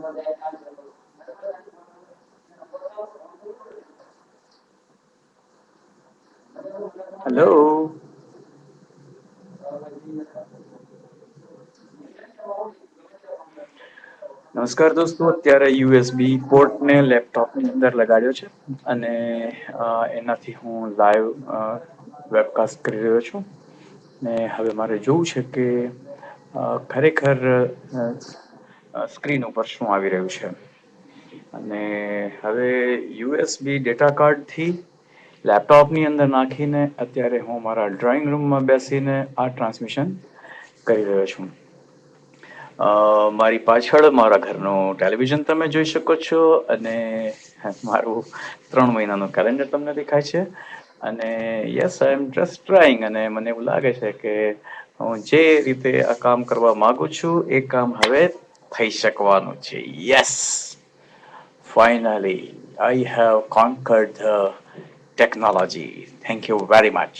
Hello. નમસ્કાર દોસ્તો, અત્યારે યુએસબી પોર્ટને લેપટોપની અંદર લગાડ્યો છે અને એનાથી હું લાઈવ વેબકાસ્ટ કરી રહ્યો છું. ને હવે મારે જોવું છે કે ખરેખર સ્ક્રીન ઉપર શું આવી રહ્યું છે. અને હવે યુએસબી ડેટા કાર્ડથી લેપટોપની અંદર નાખીને અત્યારે હું મારા ડ્રોઈંગ રૂમમાં બેસીને આ ટ્રાન્સમિશન કરી રહ્યો છું. મારી પાછળ મારા ઘરનું ટેલિવિઝન તમે જોઈ શકો છો અને મારું 3 મહિનાનું કેલેન્ડર તમને દેખાય છે. અને yes I M just trying, અને મને એવું લાગે છે કે હું જે રીતે આ કામ કરવા માંગુ છું એ કામ હવે થઈ શકવાનું છે. Yes, finally I have conquered the technology. Thank you very much.